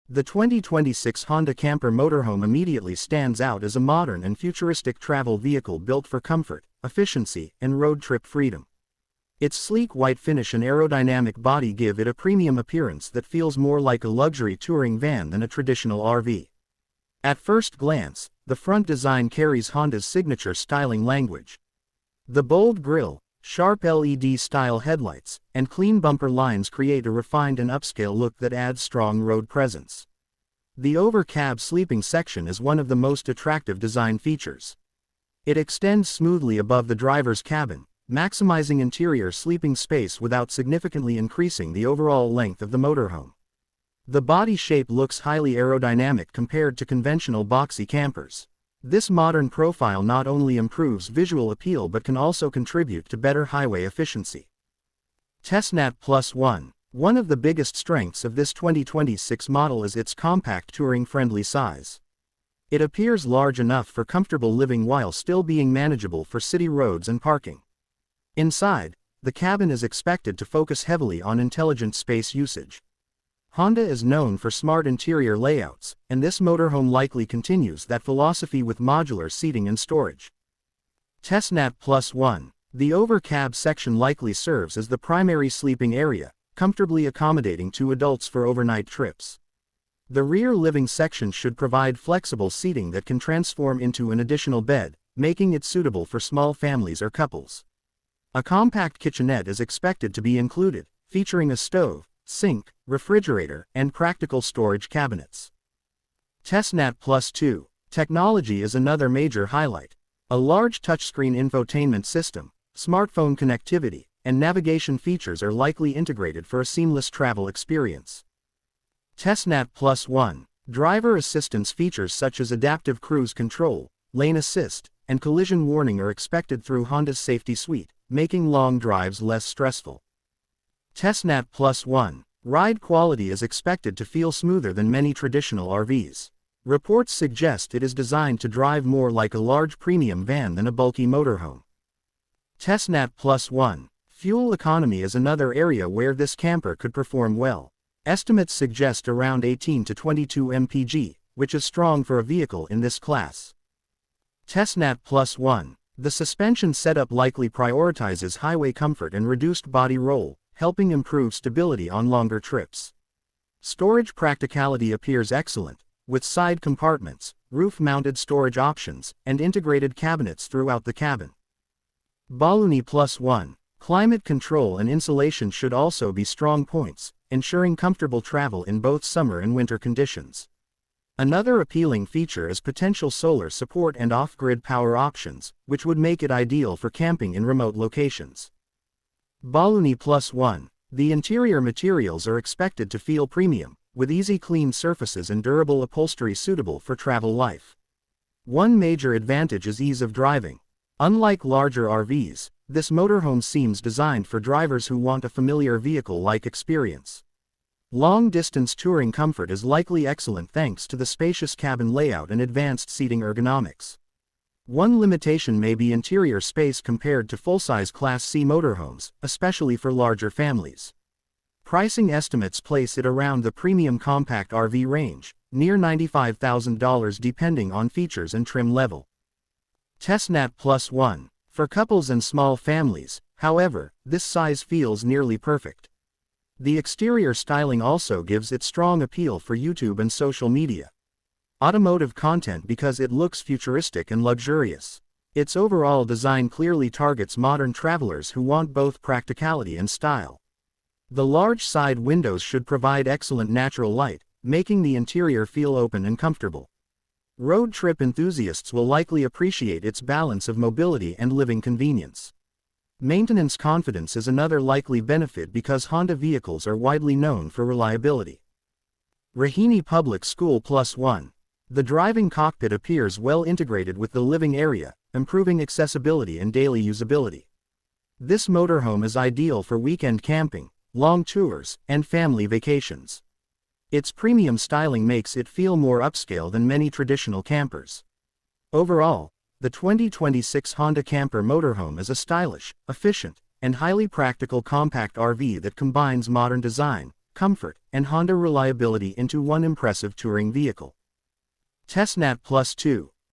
The 2026 Honda Camper Motorhome immediately stands out as a modern and futuristic travel vehicle built for comfort, efficiency, and road trip freedom. Its sleek white finish and aerodynamic body give it a premium appearance that feels more like a luxury touring van than a traditional RV. At first glance, the front design carries Honda's signature styling language. The bold grille, sharp LED-style headlights, and clean bumper lines create a refined and upscale look that adds strong road presence. The over-cab sleeping section is one of the most attractive design features. It extends smoothly above the driver's cabin, maximizing interior sleeping space without significantly increasing the overall length of the motorhome. The body shape looks highly aerodynamic compared to conventional boxy campers. This modern profile not only improves visual appeal but can also contribute to better highway efficiency. Tesnat Plus One. One of the biggest strengths of this 2026 model is its compact touring-friendly size. It appears large enough for comfortable living while still being manageable for city roads and parking. Inside, the cabin is expected to focus heavily on intelligent space usage. Honda is known for smart interior layouts, and this motorhome likely continues that philosophy with modular seating and storage. Tesnat Plus One. The over-cab section likely serves as the primary sleeping area, comfortably accommodating 2 adults for overnight trips. The rear living section should provide flexible seating that can transform into an additional bed, making it suitable for small families or couples. A compact kitchenette is expected to be included, featuring a stove, sink, refrigerator, and practical storage cabinets. Tesnat Plus Two. Technology is another major highlight. A large touchscreen infotainment system, smartphone connectivity, and navigation features are likely integrated for a seamless travel experience. Tesnat Plus One. Driver assistance features such as adaptive cruise control, lane assist, and collision warning are expected through Honda's safety suite, making long drives less stressful. Tesnat Plus One. Ride quality is expected to feel smoother than many traditional RVs. Reports suggest it is designed to drive more like a large premium van than a bulky motorhome. Tesnat Plus One. Fuel economy is another area where this camper could perform well. Estimates suggest around 18 to 22 mpg, which is strong for a vehicle in this class. Tesnat Plus One. The suspension setup likely prioritizes highway comfort and reduced body roll, helping improve stability on longer trips. Storage practicality appears excellent, with side compartments, roof-mounted storage options, and integrated cabinets throughout the cabin. Balloony Plus One. Climate control and insulation should also be strong points, ensuring comfortable travel in both summer and winter conditions. Another appealing feature is potential solar support and off-grid power options, which would make it ideal for camping in remote locations. Balloony Plus One. The interior materials are expected to feel premium, with easy clean surfaces and durable upholstery suitable for travel life. One major advantage is ease of driving. Unlike larger RVs, this motorhome seems designed for drivers who want a familiar vehicle-like experience. Long-distance touring comfort is likely excellent thanks to the spacious cabin layout and advanced seating ergonomics. One limitation may be interior space compared to full-size Class C motorhomes, especially for larger families. Pricing estimates place it around the premium compact RV range, near $95,000 depending on features and trim level. Tesnat Plus One. For couples and small families, however, this size feels nearly perfect. The exterior styling also gives it strong appeal for YouTube and social media. Automotive content because it looks futuristic and luxurious. Its overall design clearly targets modern travelers who want both practicality and style. The large side windows should provide excellent natural light, making the interior feel open and comfortable. Road trip enthusiasts will likely appreciate its balance of mobility and living convenience. Maintenance confidence is another likely benefit because Honda vehicles are widely known for reliability. Raheny Public School Plus One. The driving cockpit appears well integrated with the living area, improving accessibility and daily usability. This motorhome is ideal for weekend camping, long tours, and family vacations. Its premium styling makes it feel more upscale than many traditional campers. Overall, the 2026 Honda Camper Motorhome is a stylish, efficient, and highly practical compact RV that combines modern design, comfort, and Honda reliability into one impressive touring vehicle. TestNat Plus 2.